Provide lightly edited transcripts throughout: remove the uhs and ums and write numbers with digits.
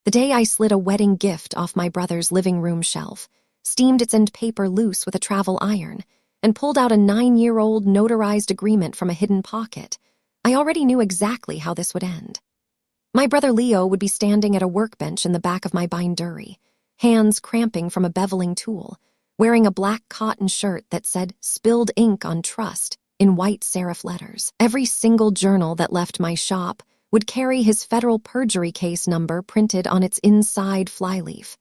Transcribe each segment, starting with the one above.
The day I slid a wedding gift off my brother's living room shelf, steamed its end paper loose with a travel iron, and pulled out a 9-year-old notarized agreement from a hidden pocket, I already knew exactly how this would end. My brother Leo would be standing at a workbench in the back of my bindery, hands cramping from a beveling tool, wearing a black cotton shirt that said "Spilled Ink on Trust" in white serif letters. Every single journal that left my shop would carry his federal perjury case number printed on its inside flyleaf,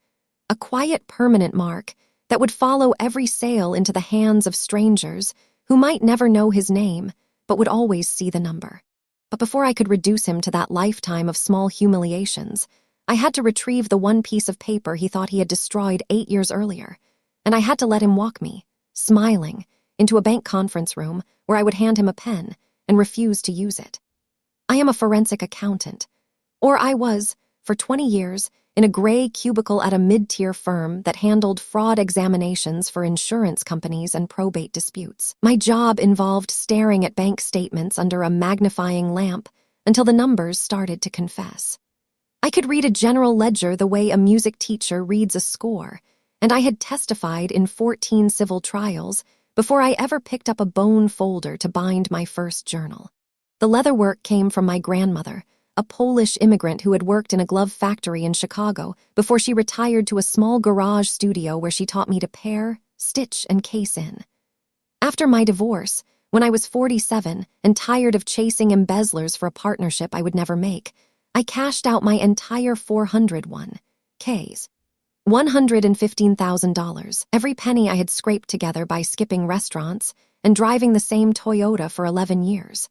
a quiet permanent mark that would follow every sale into the hands of strangers who might never know his name but would always see the number. But before I could reduce him to that lifetime of small humiliations, I had to retrieve the one piece of paper he thought he had destroyed 8 years earlier, and I had to let him walk me, smiling, into a bank conference room where I would hand him a pen and refuse to use it. I am a forensic accountant, or I was, for 20 years, in a gray cubicle at a mid-tier firm that handled fraud examinations for insurance companies and probate disputes. My job involved staring at bank statements under a magnifying lamp until the numbers started to confess. I could read a general ledger the way a music teacher reads a score, and I had testified in 14 civil trials before I ever picked up a bone folder to bind my first journal. The leatherwork came from my grandmother, a Polish immigrant who had worked in a glove factory in Chicago before she retired to a small garage studio where she taught me to pare, stitch, and case in. After my divorce, when I was 47 and tired of chasing embezzlers for a partnership I would never make, I cashed out my entire 401(k)s. $115,000, every penny I had scraped together by skipping restaurants and driving the same Toyota for 11 years.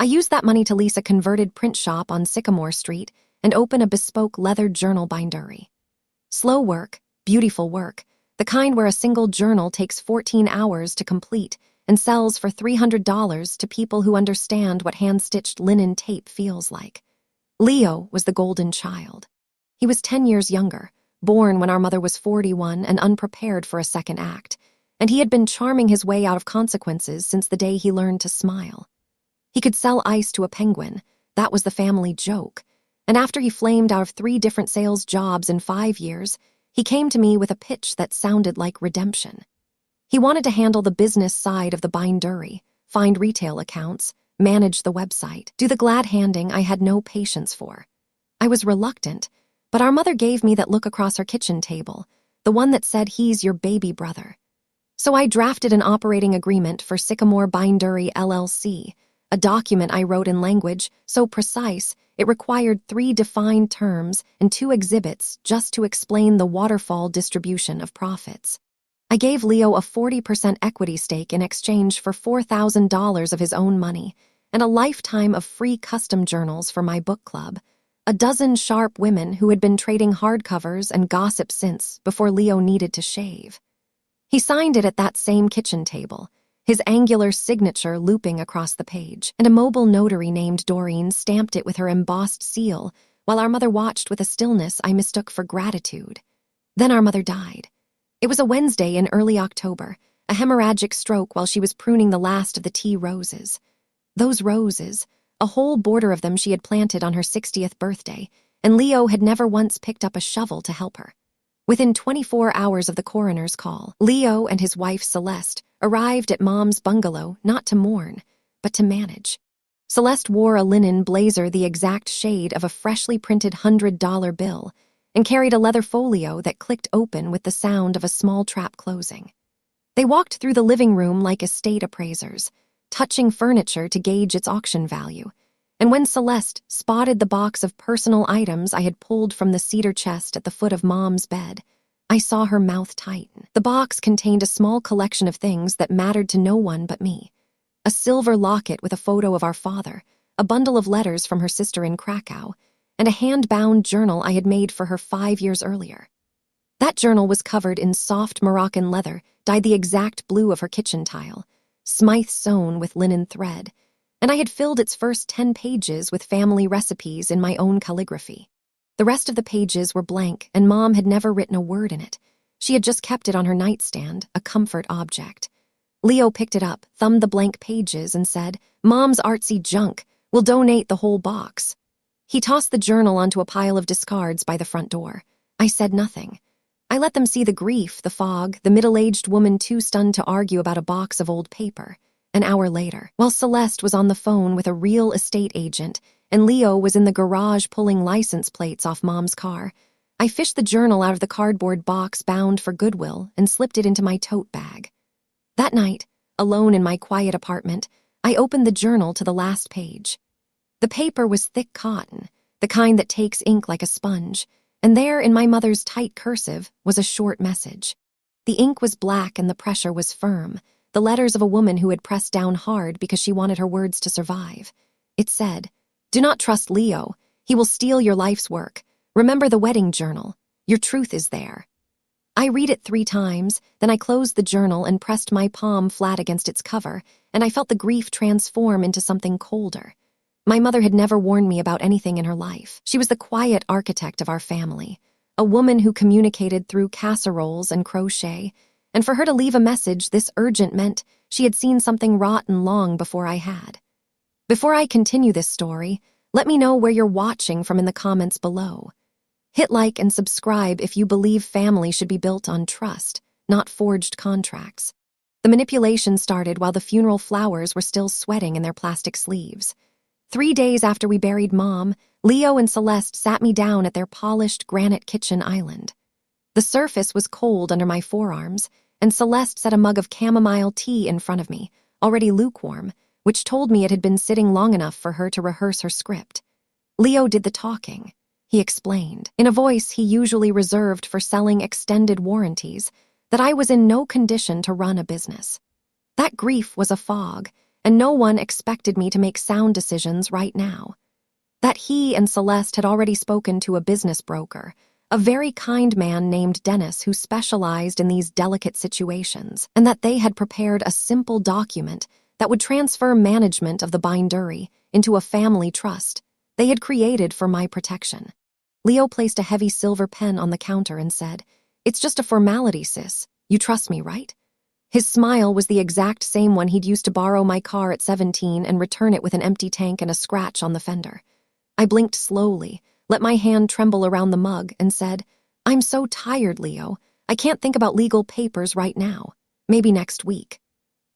I used that money to lease a converted print shop on Sycamore Street and open a bespoke leather journal bindery. Slow work, beautiful work, the kind where a single journal takes 14 hours to complete and sells for $300 to people who understand what hand-stitched linen tape feels like. Leo was the golden child. He was 10 years younger, born when our mother was 41 and unprepared for a second act, and he had been charming his way out of consequences since the day he learned to smile. He could sell ice to a penguin, that was the family joke, and after he flamed out of 3 different sales jobs in 5 years, he came to me with a pitch that sounded like redemption. He wanted to handle the business side of the bindery, find retail accounts, manage the website, do the glad handing I had no patience for. I was reluctant, but our mother gave me that look across her kitchen table, the one that said he's your baby brother. So I drafted an operating agreement for Sycamore Bindery LLC, a document I wrote in language so precise it required 3 defined terms and 2 exhibits just to explain the waterfall distribution of profits. I gave Leo a 40% equity stake in exchange for $4,000 of his own money and a lifetime of free custom journals for my book club, a dozen sharp women who had been trading hardcovers and gossip since before Leo needed to shave. He signed it at that same kitchen table, his angular signature looping across the page, and a mobile notary named Doreen stamped it with her embossed seal while our mother watched with a stillness I mistook for gratitude. Then our mother died. It was a Wednesday in early October, a hemorrhagic stroke while she was pruning the last of the tea roses. Those roses, a whole border of them she had planted on her 60th birthday, and Leo had never once picked up a shovel to help her. Within 24 hours of the coroner's call, Leo and his wife Celeste arrived at Mom's bungalow not to mourn, but to manage. Celeste wore a linen blazer the exact shade of a freshly printed $100 bill and carried a leather folio that clicked open with the sound of a small trap closing. They walked through the living room like estate appraisers, touching furniture to gauge its auction value, and when Celeste spotted the box of personal items I had pulled from the cedar chest at the foot of Mom's bed, I saw her mouth tighten. The box contained a small collection of things that mattered to no one but me. A silver locket with a photo of our father, a bundle of letters from her sister in Krakow, and a hand-bound journal I had made for her 5 years earlier. That journal was covered in soft Moroccan leather dyed the exact blue of her kitchen tile, smythe sewn with linen thread, and I had filled its first 10 pages with family recipes in my own calligraphy. The rest of the pages were blank, and Mom had never written a word in it. She had just kept it on her nightstand, a comfort object. Leo picked it up, thumbed the blank pages, and said, "Mom's artsy junk. We'll donate the whole box." He tossed the journal onto a pile of discards by the front door. I said nothing. I let them see the grief, the fog, the middle-aged woman too stunned to argue about a box of old paper. An hour later, while Celeste was on the phone with a real estate agent and Leo was in the garage pulling license plates off Mom's car, I fished the journal out of the cardboard box bound for Goodwill and slipped it into my tote bag. That night, alone in my quiet apartment, I opened the journal to the last page. The paper was thick cotton, the kind that takes ink like a sponge, and there, in my mother's tight cursive, was a short message. The ink was black and the pressure was firm, the letters of a woman who had pressed down hard because she wanted her words to survive. It said, "Do not trust Leo. He will steal your life's work. Remember the wedding journal. Your truth is there." I read it 3 times, then I closed the journal and pressed my palm flat against its cover, and I felt the grief transform into something colder. My mother had never warned me about anything in her life. She was the quiet architect of our family, a woman who communicated through casseroles and crochet, and for her to leave a message this urgent meant she had seen something rotten long before I had. Before I continue this story, let me know where you're watching from in the comments below. Hit like and subscribe if you believe family should be built on trust, not forged contracts. The manipulation started while the funeral flowers were still sweating in their plastic sleeves. 3 days after we buried Mom, Leo and Celeste sat me down at their polished granite kitchen island. The surface was cold under my forearms, and Celeste set a mug of chamomile tea in front of me, already lukewarm, which told me it had been sitting long enough for her to rehearse her script. Leo did the talking. He explained, in a voice he usually reserved for selling extended warranties, that I was in no condition to run a business. That grief was a fog, and no one expected me to make sound decisions right now. That he and Celeste had already spoken to a business broker, a very kind man named Dennis who specialized in these delicate situations, and that they had prepared a simple document that would transfer management of the Bindery into a family trust they had created for my protection. Leo placed a heavy silver pen on the counter and said, "It's just a formality, sis. You trust me, right?" His smile was the exact same one he'd used to borrow my car at 17 and return it with an empty tank and a scratch on the fender. I blinked slowly, let my hand tremble around the mug, and said, "I'm so tired, Leo. I can't think about legal papers right now. Maybe next week."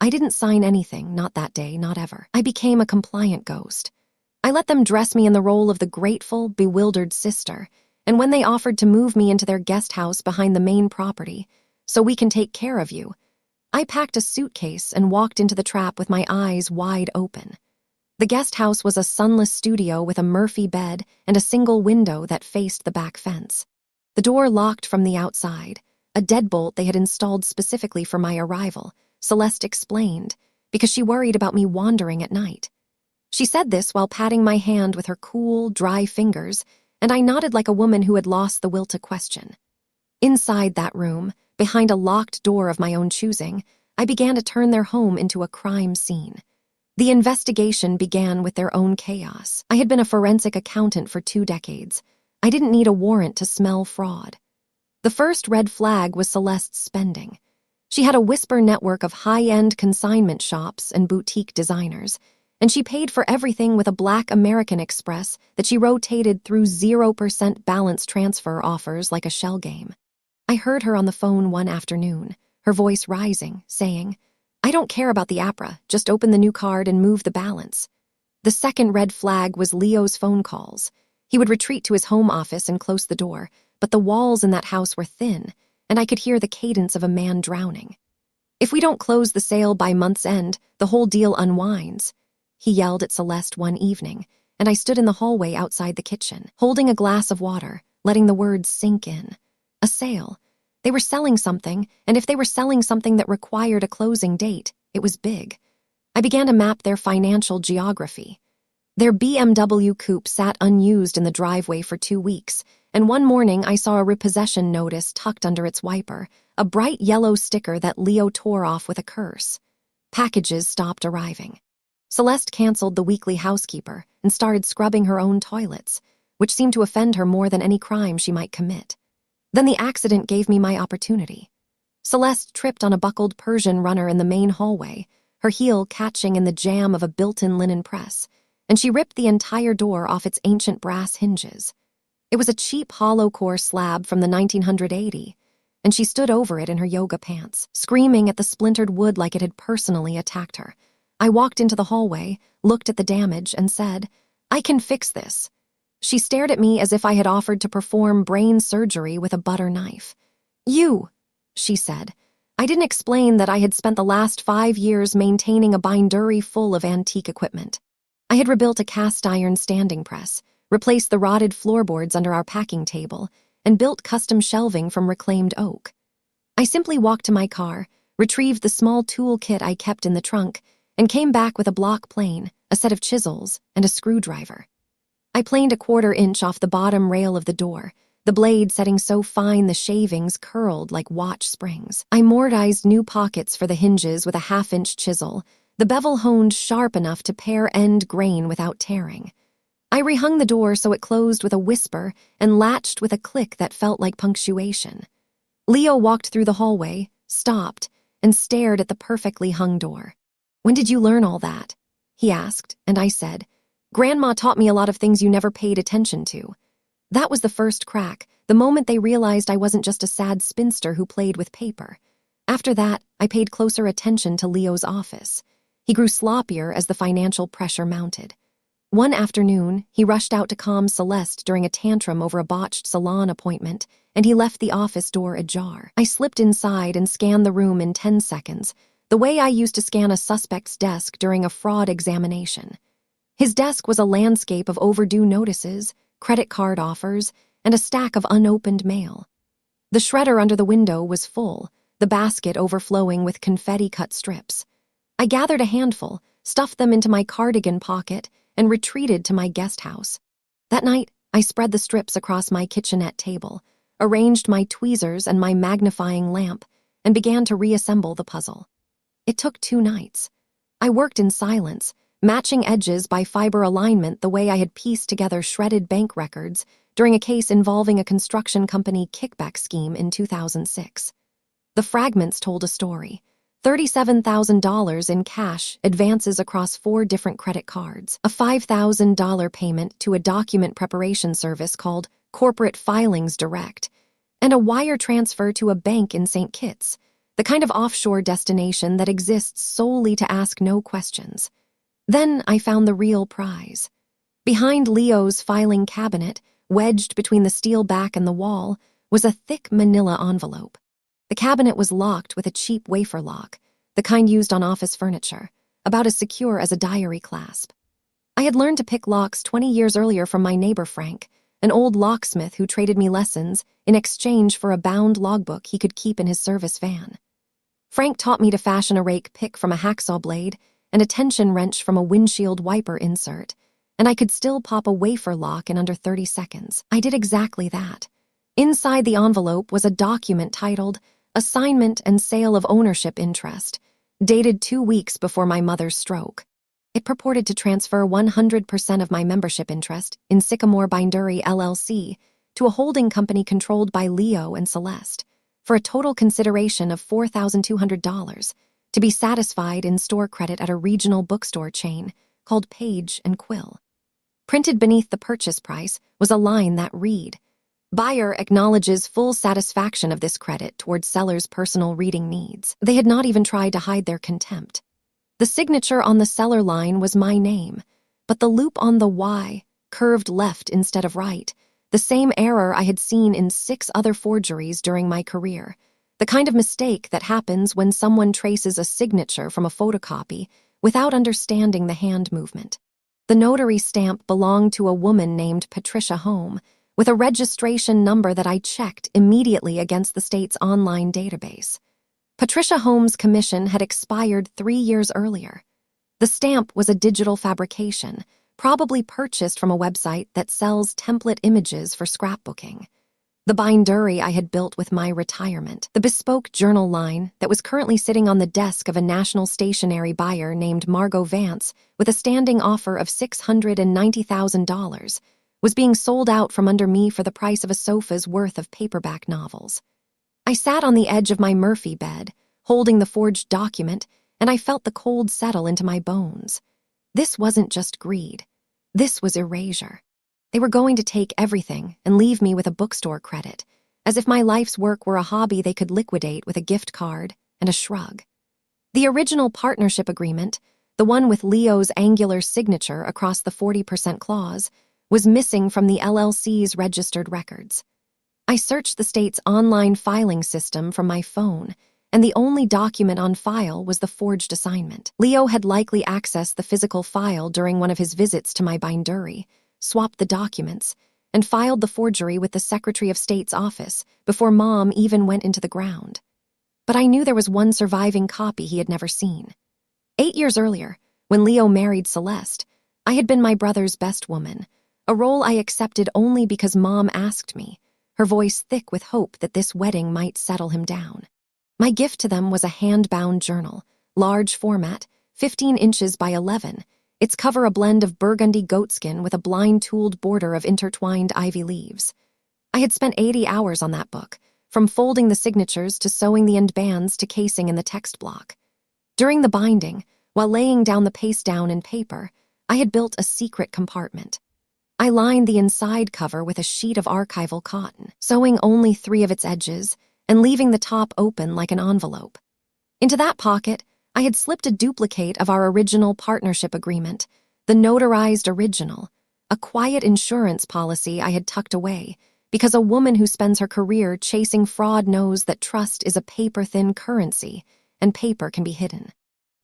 I didn't sign anything, not that day, not ever. I became a compliant ghost. I let them dress me in the role of the grateful, bewildered sister, and when they offered to move me into their guest house behind the main property, "So we can take care of you," I packed a suitcase and walked into the trap with my eyes wide open. The guest house was a sunless studio with a Murphy bed and a single window that faced the back fence. The door locked from the outside, a deadbolt they had installed specifically for my arrival, Celeste explained, because she worried about me wandering at night. She said this while patting my hand with her cool, dry fingers, and I nodded like a woman who had lost the will to question. Inside that room, behind a locked door of my own choosing, I began to turn their home into a crime scene. The investigation began with their own chaos. I had been a forensic accountant for 2 decades. I didn't need a warrant to smell fraud. The first red flag was Celeste's spending. She had a whisper network of high-end consignment shops and boutique designers, and she paid for everything with a black American Express that she rotated through 0% balance transfer offers like a shell game. I heard her on the phone one afternoon, her voice rising, saying, "I don't care about the APRA, just open the new card and move the balance." The second red flag was Leo's phone calls. He would retreat to his home office and close the door, but the walls in that house were thin, and I could hear the cadence of a man drowning. "If we don't close the sale by month's end, the whole deal unwinds," he yelled at Celeste one evening, and I stood in the hallway outside the kitchen, holding a glass of water, letting the words sink in. A sale. They were selling something, and if they were selling something that required a closing date, it was big. I began to map their financial geography. Their BMW coupe sat unused in the driveway for 2 weeks, and one morning I saw a repossession notice tucked under its wiper, a bright yellow sticker that Leo tore off with a curse. Packages stopped arriving. Celeste canceled the weekly housekeeper and started scrubbing her own toilets, which seemed to offend her more than any crime she might commit. Then the accident gave me my opportunity. Celeste tripped on a buckled Persian runner in the main hallway, her heel catching in the jamb of a built-in linen press, and she ripped the entire door off its ancient brass hinges. It was a cheap hollow-core slab from the 1980, and she stood over it in her yoga pants, screaming at the splintered wood like it had personally attacked her. I walked into the hallway, looked at the damage, and said, "I can fix this." She stared at me as if I had offered to perform brain surgery with a butter knife. "You," she said. I didn't explain that I had spent the last 5 years maintaining a bindery full of antique equipment. I had rebuilt a cast-iron standing press, replaced the rotted floorboards under our packing table, and built custom shelving from reclaimed oak. I simply walked to my car, retrieved the small tool kit I kept in the trunk, and came back with a block plane, a set of chisels, and a screwdriver. I planed a 1/4 inch off the bottom rail of the door, the blade setting so fine the shavings curled like watch springs. I mortised new pockets for the hinges with a 1/2 inch chisel, the bevel honed sharp enough to pare end grain without tearing. I rehung the door so it closed with a whisper and latched with a click that felt like punctuation. Leo walked through the hallway, stopped, and stared at the perfectly hung door. "When did you learn all that?" he asked, and I said, "Grandma taught me a lot of things you never paid attention to." That was the first crack, the moment they realized I wasn't just a sad spinster who played with paper. After that, I paid closer attention to Leo's office. He grew sloppier as the financial pressure mounted. One afternoon, he rushed out to calm Celeste during a tantrum over a botched salon appointment, and he left the office door ajar. I slipped inside and scanned the room in 10 seconds, the way I used to scan a suspect's desk during a fraud examination. His desk was a landscape of overdue notices, credit card offers, and a stack of unopened mail. The shredder under the window was full, the basket overflowing with confetti-cut strips. I gathered a handful, stuffed them into my cardigan pocket, and retreated to my guest house. That night, I spread the strips across my kitchenette table, arranged my tweezers and my magnifying lamp, and began to reassemble the puzzle. It took 2 nights. I worked in silence, matching edges by fiber alignment the way I had pieced together shredded bank records during a case involving a construction company kickback scheme in 2006. The fragments told a story. $37,000 in cash advances across 4 different credit cards, a $5,000 payment to a document preparation service called Corporate Filings Direct, and a wire transfer to a bank in St. Kitts, the kind of offshore destination that exists solely to ask no questions. Then I found the real prize. Behind Leo's filing cabinet, wedged between the steel back and the wall, was a thick manila envelope. The cabinet was locked with a cheap wafer lock, the kind used on office furniture, about as secure as a diary clasp. I had learned to pick locks 20 years earlier from my neighbor Frank, an old locksmith who traded me lessons in exchange for a bound logbook he could keep in his service van. Frank taught me to fashion a rake pick from a hacksaw blade and a tension wrench from a windshield wiper insert, and I could still pop a wafer lock in under 30 seconds. I did exactly that. Inside the envelope was a document titled Assignment and Sale of Ownership Interest, dated 2 weeks before my mother's stroke. It purported to transfer 100% of my membership interest in Sycamore Bindery LLC to a holding company controlled by Leo and Celeste for a total consideration of $4,200 to be satisfied in store credit at a regional bookstore chain called Page and Quill. Printed beneath the purchase price was a line that read, "Buyer acknowledges full satisfaction of this credit towards seller's personal reading needs." They had not even tried to hide their contempt. The signature on the seller line was my name, but the loop on the Y curved left instead of right, the same error I had seen in 6 other forgeries during my career, the kind of mistake that happens when someone traces a signature from a photocopy without understanding the hand movement. The notary stamp belonged to a woman named Patricia Home, with a registration number that I checked immediately against the state's online database. Patricia Holmes' commission had expired 3 years earlier. The stamp was a digital fabrication, probably purchased from a website that sells template images for scrapbooking. The bindery I had built with my retirement, the bespoke journal line that was currently sitting on the desk of a national stationery buyer named Margot Vance with a standing offer of $690,000, was being sold out from under me for the price of a sofa's worth of paperback novels. I sat on the edge of my Murphy bed, holding the forged document, and I felt the cold settle into my bones. This wasn't just greed. This was erasure. They were going to take everything and leave me with a bookstore credit, as if my life's work were a hobby they could liquidate with a gift card and a shrug. The original partnership agreement, the one with Leo's angular signature across the 40% clause, was missing from the LLC's registered records. I searched the state's online filing system from my phone, and the only document on file was the forged assignment. Leo had likely accessed the physical file during one of his visits to my Bindery, swapped the documents, and filed the forgery with the Secretary of State's office before Mom even went into the ground. But I knew there was one surviving copy he had never seen. 8 years earlier, when Leo married Celeste, I had been my brother's best woman, a role I accepted only because Mom asked me, her voice thick with hope that this wedding might settle him down. My gift to them was a hand-bound journal, large format, 15 inches by 11, its cover a blend of burgundy goatskin with a blind-tooled border of intertwined ivy leaves. I had spent 80 hours on that book, from folding the signatures to sewing the end bands to casing in the text block. During the binding, while laying down the paste down in paper, I had built a secret compartment. I lined the inside cover with a sheet of archival cotton, sewing only 3 of its edges and leaving the top open like an envelope. Into that pocket, I had slipped a duplicate of our original partnership agreement, the notarized original, a quiet insurance policy I had tucked away because a woman who spends her career chasing fraud knows that trust is a paper-thin currency and paper can be hidden.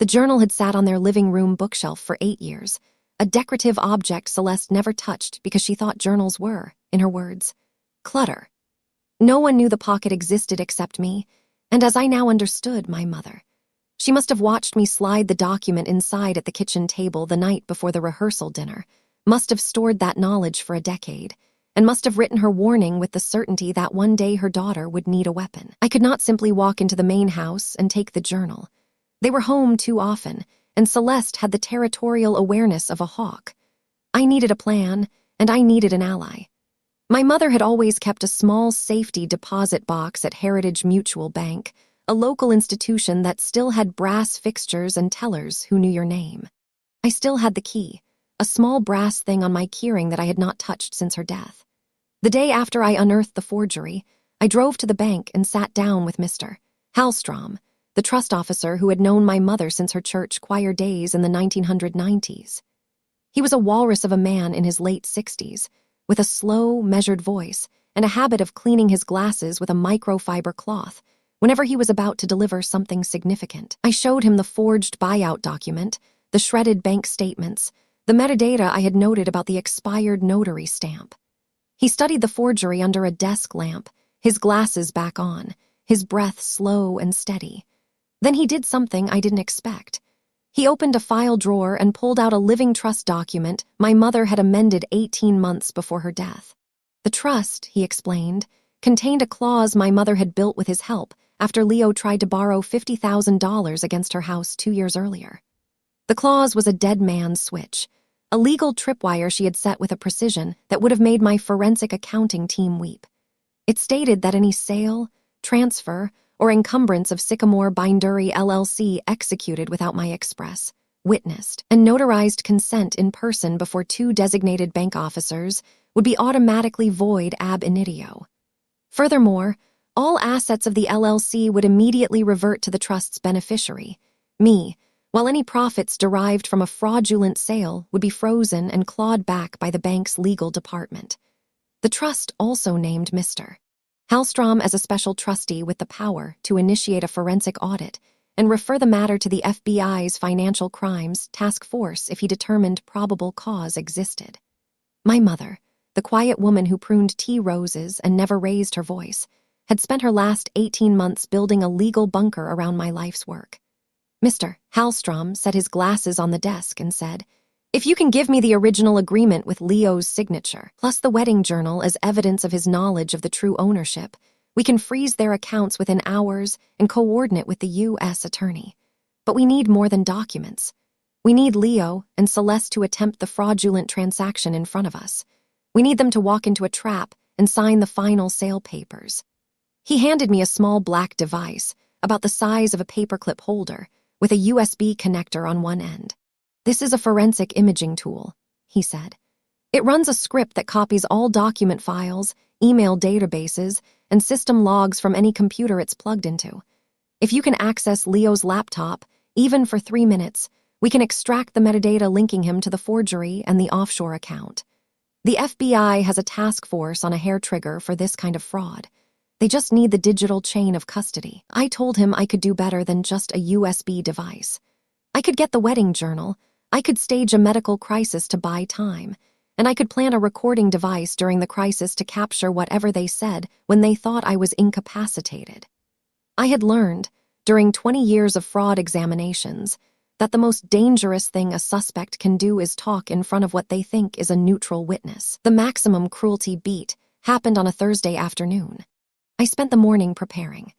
The journal had sat on their living room bookshelf for 8 years, a decorative object Celeste never touched because she thought journals were, in her words, clutter. No one knew the pocket existed except me, and as I now understood, my mother. She must have watched me slide the document inside at the kitchen table the night before the rehearsal dinner, must have stored that knowledge for a decade, and must have written her warning with the certainty that one day her daughter would need a weapon. I could not simply walk into the main house and take the journal. They were home too often, and Celeste had the territorial awareness of a hawk. I needed a plan, and I needed an ally. My mother had always kept a small safety deposit box at Heritage Mutual Bank, a local institution that still had brass fixtures and tellers who knew your name. I still had the key, a small brass thing on my keyring that I had not touched since her death. The day after I unearthed the forgery, I drove to the bank and sat down with Mr. Hallstrom, the trust officer who had known my mother since her church choir days in the 1990s. He was a walrus of a man in his late 60s, with a slow, measured voice and a habit of cleaning his glasses with a microfiber cloth whenever he was about to deliver something significant. I showed him the forged buyout document, the shredded bank statements, the metadata I had noted about the expired notary stamp. He studied the forgery under a desk lamp, his glasses back on, his breath slow and steady. Then he did something I didn't expect. He opened a file drawer and pulled out a living trust document my mother had amended 18 months before her death. The trust, he explained, contained a clause my mother had built with his help after Leo tried to borrow $50,000 against her house 2 years earlier. The clause was a dead man's switch, a legal tripwire she had set with a precision that would have made my forensic accounting team weep. It stated that any sale, transfer, or encumbrance of Sycamore Bindery LLC executed without my express, witnessed, and notarized consent in person before 2 designated bank officers would be automatically void ab initio. Furthermore, all assets of the LLC would immediately revert to the trust's beneficiary, me, while any profits derived from a fraudulent sale would be frozen and clawed back by the bank's legal department. The trust also named Mr. Hallstrom as a special trustee with the power to initiate a forensic audit and refer the matter to the FBI's Financial Crimes Task Force if he determined probable cause existed. My mother, the quiet woman who pruned tea roses and never raised her voice, had spent her last 18 months building a legal bunker around my life's work. Mr. Hallstrom set his glasses on the desk and said, "If you can give me the original agreement with Leo's signature, plus the wedding journal as evidence of his knowledge of the true ownership, we can freeze their accounts within hours and coordinate with the U.S. attorney. But we need more than documents. We need Leo and Celeste to attempt the fraudulent transaction in front of us. We need them to walk into a trap and sign the final sale papers." He handed me a small black device, about the size of a paperclip holder, with a USB connector on one end. "This is a forensic imaging tool," he said. It runs a script that copies all document files, email databases, and system logs from any computer it's plugged into. If you can access Leo's laptop, even for 3 minutes, we can extract the metadata linking him to the forgery and the offshore account. The FBI has a task force on a hair trigger for this kind of fraud. They just need the digital chain of custody. I told him I could do better than just a USB device. I could get the wedding journal, I could stage a medical crisis to buy time, and I could plan a recording device during the crisis to capture whatever they said when they thought I was incapacitated. I had learned, during 20 years of fraud examinations, that the most dangerous thing a suspect can do is talk in front of what they think is a neutral witness. The maximum cruelty beat happened on a Thursday afternoon. I spent the morning preparing.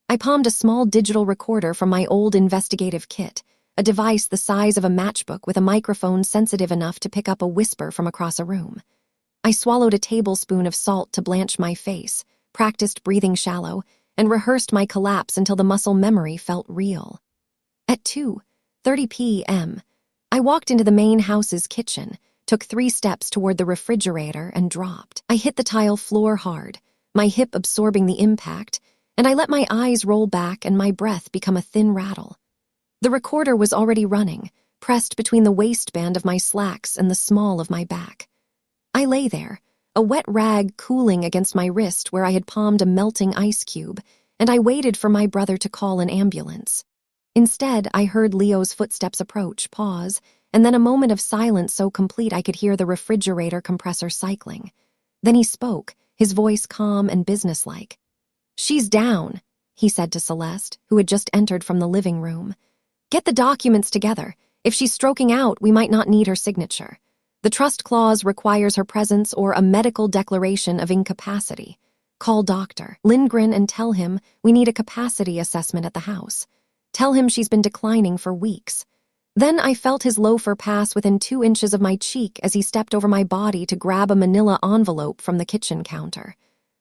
I palmed a small digital recorder from my old investigative kit, a device the size of a matchbook with a microphone sensitive enough to pick up a whisper from across a room. I swallowed a tablespoon of salt to blanch my face, practiced breathing shallow, and rehearsed my collapse until the muscle memory felt real. At 2:30 p.m., I walked into the main house's kitchen, took 3 steps toward the refrigerator, and dropped. I hit the tile floor hard, my hip absorbing the impact, and I let my eyes roll back and my breath become a thin rattle. The recorder was already running, pressed between the waistband of my slacks and the small of my back. I lay there, a wet rag cooling against my wrist where I had palmed a melting ice cube, and I waited for my brother to call an ambulance. Instead, I heard Leo's footsteps approach, pause, and then a moment of silence so complete I could hear the refrigerator compressor cycling. Then he spoke, his voice calm and businesslike. "She's down," he said to Celeste, who had just entered from the living room. "Get the documents together. If she's stroking out, we might not need her signature. The trust clause requires her presence or a medical declaration of incapacity. Call Dr. Lindgren and tell him we need a capacity assessment at the house. Tell him she's been declining for weeks." Then I felt his loafer pass within 2 inches of my cheek as he stepped over my body to grab a manila envelope from the kitchen counter.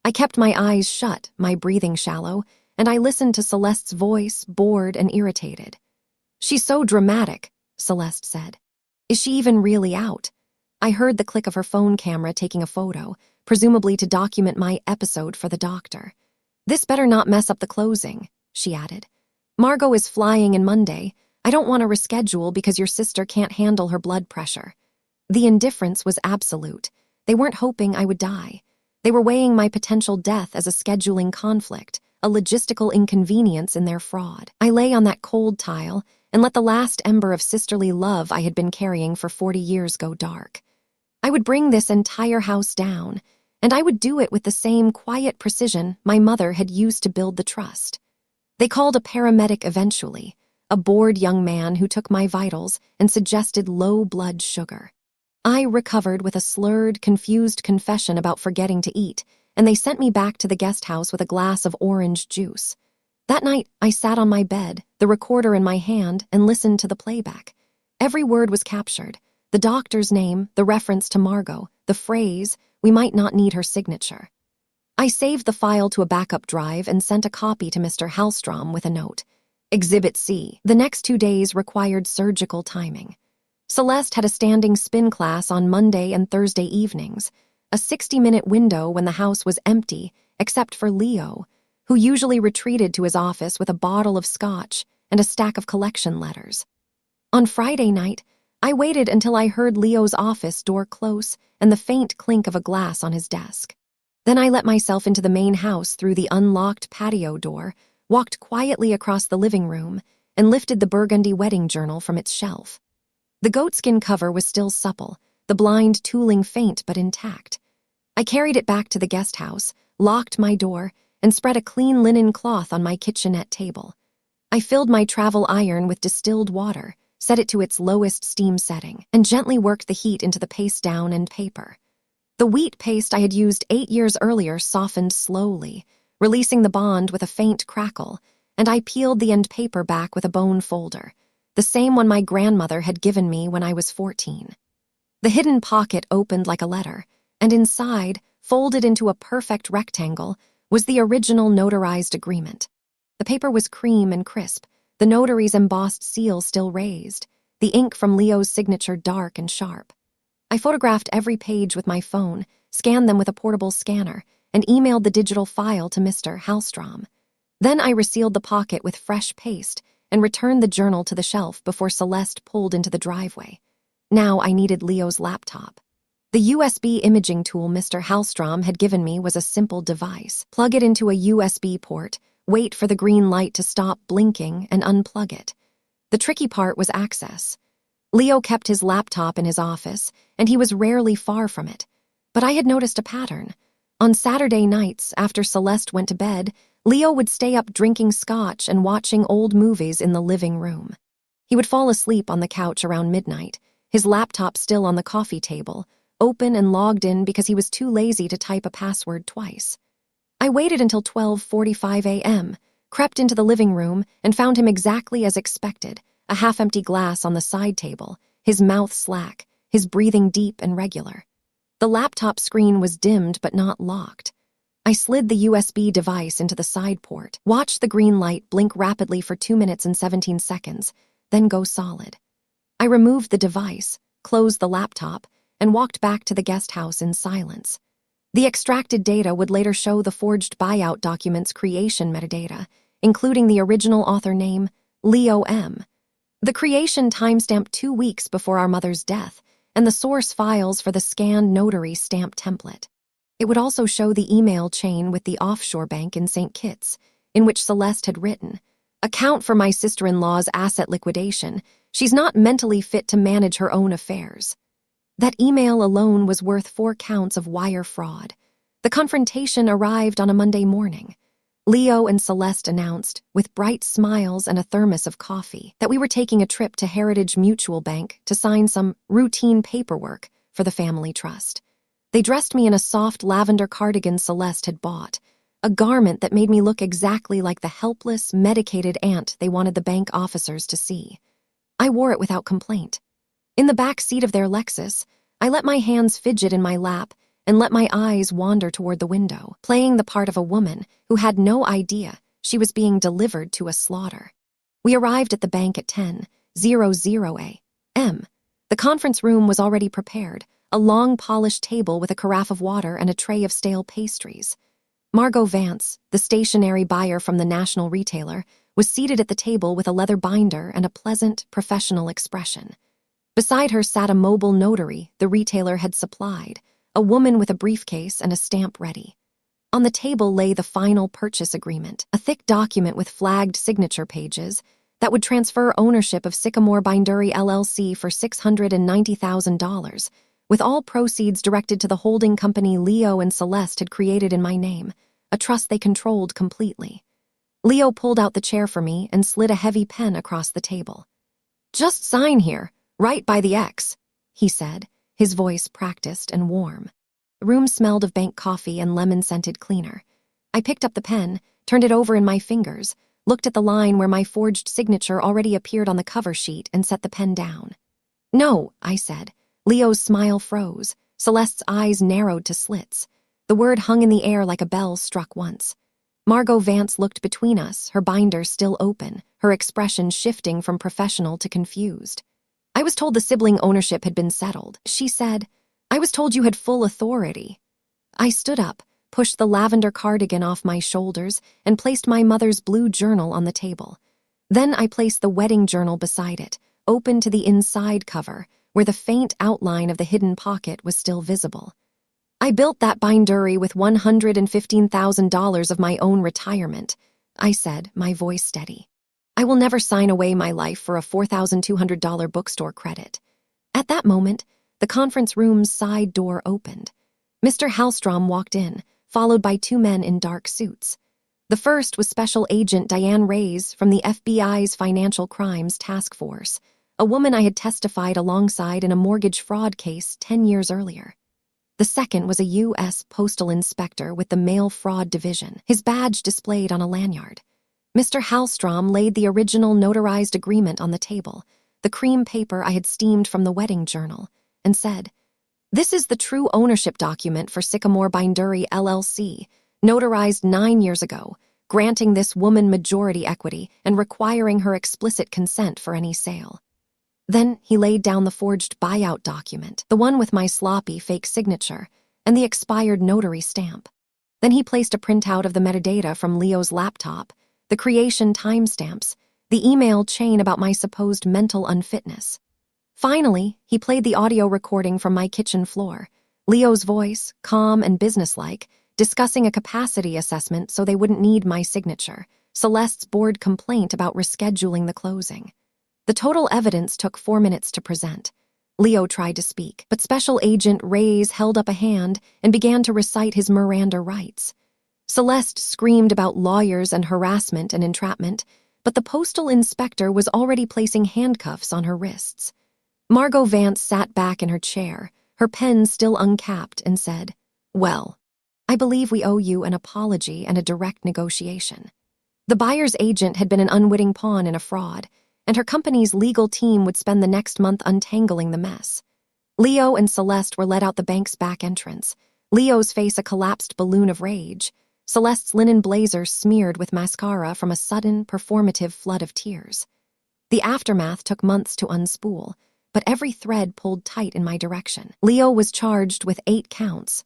I kept my eyes shut, my breathing shallow, and I listened to Celeste's voice, bored and irritated. "She's so dramatic," Celeste said. "Is she even really out?" I heard the click of her phone camera taking a photo, presumably to document my episode for the doctor. "This better not mess up the closing," she added. "Margot is flying in Monday. I don't want to reschedule because your sister can't handle her blood pressure." The indifference was absolute. They weren't hoping I would die. They were weighing my potential death as a scheduling conflict, a logistical inconvenience in their fraud. I lay on that cold tile and let the last ember of sisterly love I had been carrying for 40 years go dark. I would bring this entire house down, and I would do it with the same quiet precision my mother had used to build the trust. They called a paramedic eventually, a bored young man who took my vitals and suggested low blood sugar. I recovered with a slurred, confused confession about forgetting to eat, and they sent me back to the guest house with a glass of orange juice. That night, I sat on my bed, the recorder in my hand, and listened to the playback. Every word was captured. The doctor's name, the reference to Margot, the phrase, "We might not need her signature." I saved the file to a backup drive and sent a copy to Mr. Hallstrom with a note. Exhibit C. The next 2 days required surgical timing. Celeste had a standing spin class on Monday and Thursday evenings, a 60-minute window when the house was empty, except for Leo, who usually retreated to his office with a bottle of scotch and a stack of collection letters. On Friday night, I waited until I heard Leo's office door close and the faint clink of a glass on his desk. Then I let myself into the main house through the unlocked patio door, walked quietly across the living room, and lifted the burgundy wedding journal from its shelf. The goatskin cover was still supple, the blind tooling faint but intact. I carried it back to the guest house, locked my door, and spread a clean linen cloth on my kitchenette table. I filled my travel iron with distilled water, set it to its lowest steam setting, and gently worked the heat into the paste down and paper. The wheat paste I had used 8 years earlier softened slowly, releasing the bond with a faint crackle, and I peeled the end paper back with a bone folder, the same one my grandmother had given me when I was 14. The hidden pocket opened like a letter, and inside, folded into a perfect rectangle, was the original notarized agreement. The paper was cream and crisp, the notary's embossed seal still raised, the ink from Leo's signature dark and sharp. I photographed every page with my phone, scanned them with a portable scanner, and emailed the digital file to Mr. Hallstrom. Then I resealed the pocket with fresh paste and returned the journal to the shelf before Celeste pulled into the driveway. Now I needed Leo's laptop. The USB imaging tool Mr. Hallstrom had given me was a simple device. Plug it into a USB port, wait for the green light to stop blinking, and unplug it. The tricky part was access. Leo kept his laptop in his office, and he was rarely far from it. But I had noticed a pattern. On Saturday nights, after Celeste went to bed, Leo would stay up drinking scotch and watching old movies in the living room. He would fall asleep on the couch around midnight, his laptop still on the coffee table, open and logged in because he was too lazy to type a password twice. I waited until 12:45 a.m., crept into the living room, and found him exactly as expected, a half-empty glass on the side table, his mouth slack, his breathing deep and regular. The laptop screen was dimmed but not locked. I slid the USB device into the side port, watched the green light blink rapidly for 2 minutes and 17 seconds, then go solid. I removed the device, closed the laptop, and walked back to the guest house in silence. The extracted data would later show the forged buyout document's creation metadata, including the original author name, Leo M. The creation timestamped 2 weeks before our mother's death, and the source files for the scanned notary stamp template. It would also show the email chain with the offshore bank in St. Kitts, in which Celeste had written, "Account for my sister-in-law's asset liquidation. She's not mentally fit to manage her own affairs." That email alone was worth 4 counts of wire fraud. The confrontation arrived on a Monday morning. Leo and Celeste announced, with bright smiles and a thermos of coffee, that we were taking a trip to Heritage Mutual Bank to sign some routine paperwork for the family trust. They dressed me in a soft lavender cardigan Celeste had bought, a garment that made me look exactly like the helpless, medicated aunt they wanted the bank officers to see. I wore it without complaint. In the back seat of their Lexus, I let my hands fidget in my lap and let my eyes wander toward the window, playing the part of a woman who had no idea she was being delivered to a slaughter. We arrived at the bank at 10:00 a.m. The conference room was already prepared, a long polished table with a carafe of water and a tray of stale pastries. Margot Vance, the stationery buyer from the national retailer, was seated at the table with a leather binder and a pleasant, professional expression. Beside her sat a mobile notary the retailer had supplied, a woman with a briefcase and a stamp ready. On the table lay the final purchase agreement, a thick document with flagged signature pages that would transfer ownership of Sycamore Bindery LLC for $690,000, with all proceeds directed to the holding company Leo and Celeste had created in my name, a trust they controlled completely. Leo pulled out the chair for me and slid a heavy pen across the table. "Just sign here, right by the X," he said, his voice practiced and warm. The room smelled of bank coffee and lemon-scented cleaner. I picked up the pen, turned it over in my fingers, looked at the line where my forged signature already appeared on the cover sheet, and set the pen down. "No," I said. Leo's smile froze. Celeste's eyes narrowed to slits. The word hung in the air like a bell struck once. Margot Vance looked between us, her binder still open, her expression shifting from professional to confused. "I was told the sibling ownership had been settled," she said. "I was told you had full authority." I stood up, pushed the lavender cardigan off my shoulders, and placed my mother's blue journal on the table. Then I placed the wedding journal beside it, open to the inside cover, where the faint outline of the hidden pocket was still visible. "I built that bindery with $115,000 of my own retirement," I said, my voice steady. "I will never sign away my life for a $4,200 bookstore credit." At that moment, the conference room's side door opened. Mr. Hallstrom walked in, followed by 2 men in dark suits. The first was Special Agent Diane Reyes from the FBI's Financial Crimes Task Force, a woman I had testified alongside in a mortgage fraud case 10 years earlier. The second was a U.S. Postal Inspector with the Mail Fraud Division, his badge displayed on a lanyard. Mr. Hallstrom laid the original notarized agreement on the table, the cream paper I had steamed from the wedding journal, and said, "This is the true ownership document for Sycamore Bindery LLC, notarized 9 years ago, granting this woman majority equity and requiring her explicit consent for any sale." Then he laid down the forged buyout document, the one with my sloppy fake signature, and the expired notary stamp. Then he placed a printout of the metadata from Leo's laptop, the creation timestamps, the email chain about my supposed mental unfitness. Finally, he played the audio recording from my kitchen floor, Leo's voice, calm and businesslike, discussing a capacity assessment so they wouldn't need my signature, Celeste's bored complaint about rescheduling the closing. The total evidence took 4 minutes to present. Leo tried to speak, but Special Agent Reyes held up a hand and began to recite his Miranda rights. Celeste screamed about lawyers and harassment and entrapment, but the postal inspector was already placing handcuffs on her wrists. Margot Vance sat back in her chair, her pen still uncapped, and said, "Well, I believe we owe you an apology and a direct negotiation." The buyer's agent had been an unwitting pawn in a fraud, and her company's legal team would spend the next month untangling the mess. Leo and Celeste were led out the bank's back entrance, Leo's face a collapsed balloon of rage, Celeste's linen blazer smeared with mascara from a sudden, performative flood of tears. The aftermath took months to unspool, but every thread pulled tight in my direction. Leo was charged with 8 counts: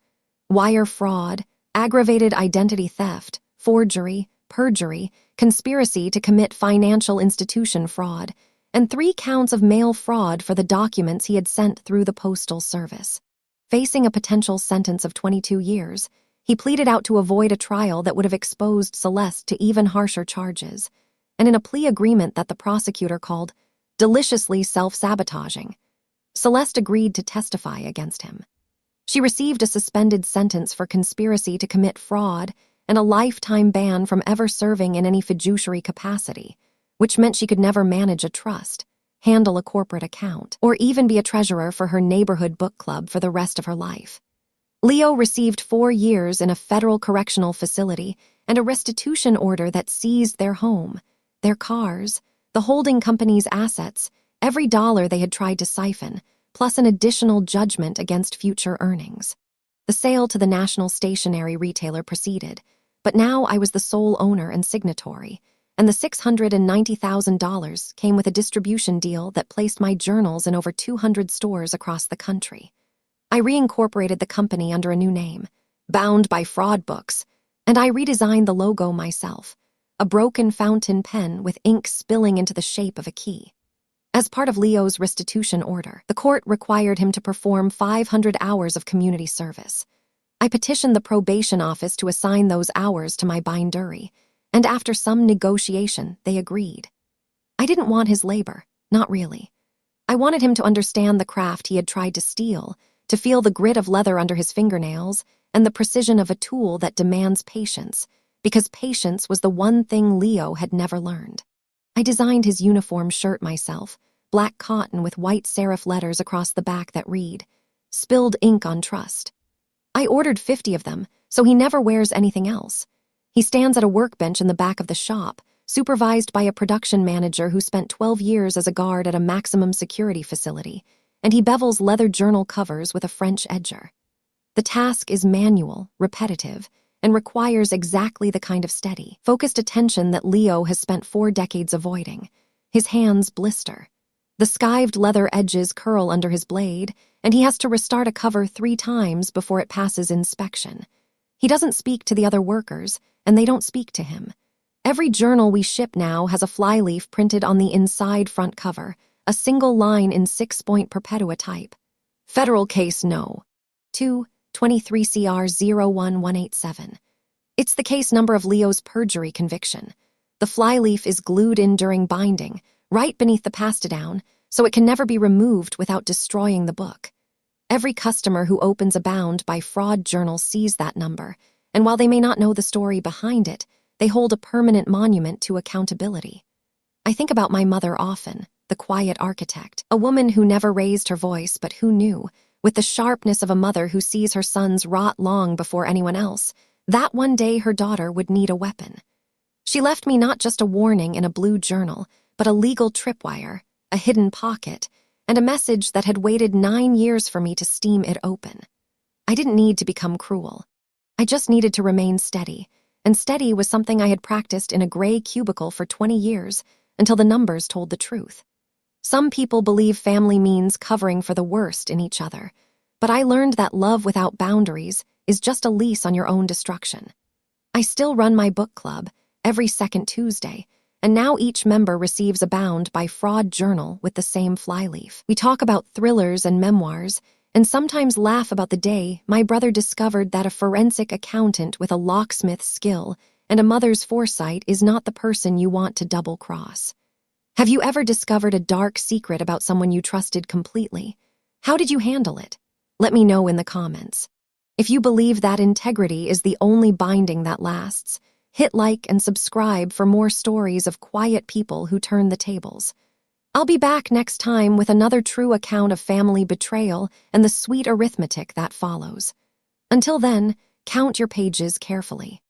wire fraud, aggravated identity theft, forgery, perjury, conspiracy to commit financial institution fraud, and 3 counts of mail fraud for the documents he had sent through the Postal Service. Facing a potential sentence of 22 years, he pleaded out to avoid a trial that would have exposed Celeste to even harsher charges, and in a plea agreement that the prosecutor called deliciously self-sabotaging, Celeste agreed to testify against him. She received a suspended sentence for conspiracy to commit fraud and a lifetime ban from ever serving in any fiduciary capacity, which meant she could never manage a trust, handle a corporate account, or even be a treasurer for her neighborhood book club for the rest of her life. Leo received 4 years in a federal correctional facility and a restitution order that seized their home, their cars, the holding company's assets, every dollar they had tried to siphon, plus an additional judgment against future earnings. The sale to the national stationery retailer proceeded, but now I was the sole owner and signatory, and the $690,000 came with a distribution deal that placed my journals in over 200 stores across the country. I reincorporated the company under a new name, Bound by Fraud Books, and I redesigned the logo myself, a broken fountain pen with ink spilling into the shape of a key. As part of Leo's restitution order, the court required him to perform 500 hours of community service. I petitioned the probation office to assign those hours to my Bindery, and after some negotiation, they agreed. I didn't want his labor, not really. I wanted him to understand the craft he had tried to steal, to feel the grit of leather under his fingernails, and the precision of a tool that demands patience, because patience was the one thing Leo had never learned. I designed his uniform shirt myself, black cotton with white serif letters across the back that read, "Spilled ink on trust." I ordered 50 of them, so he never wears anything else. He stands at a workbench in the back of the shop, supervised by a production manager who spent 12 years as a guard at a maximum security facility, and he bevels leather journal covers with a French edger. The task is manual, repetitive, and requires exactly the kind of steady, focused attention that Leo has spent 4 decades avoiding. His hands blister. The skived leather edges curl under his blade, and he has to restart a cover 3 times before it passes inspection. He doesn't speak to the other workers, and they don't speak to him. Every journal we ship now has a flyleaf printed on the inside front cover, a single line in 6-point Perpetua type. Federal Case No. 223 CR 01187. It's the case number of Leo's perjury conviction. The flyleaf is glued in during binding, right beneath the pastidown, so it can never be removed without destroying the book. Every customer who opens a Bound by Fraud journal sees that number, and while they may not know the story behind it, they hold a permanent monument to accountability. I think about my mother often, the quiet architect, a woman who never raised her voice but who knew, with the sharpness of a mother who sees her sons rot long before anyone else, that one day her daughter would need a weapon. She left me not just a warning in a blue journal, but a legal tripwire, a hidden pocket, and a message that had waited 9 years for me to steam it open. I didn't need to become cruel. I just needed to remain steady, and steady was something I had practiced in a gray cubicle for 20 years until the numbers told the truth. Some people believe family means covering for the worst in each other, but I learned that love without boundaries is just a lease on your own destruction. I still run my book club every second Tuesday, and now each member receives a bound by Fraud Journal with the same flyleaf. We talk about thrillers and memoirs, and sometimes laugh about the day my brother discovered that a forensic accountant with a locksmith's skill and a mother's foresight is not the person you want to double-cross. Have you ever discovered a dark secret about someone you trusted completely? How did you handle it? Let me know in the comments. If you believe that integrity is the only binding that lasts, hit like and subscribe for more stories of quiet people who turn the tables. I'll be back next time with another true account of family betrayal and the sweet arithmetic that follows. Until then, count your pages carefully.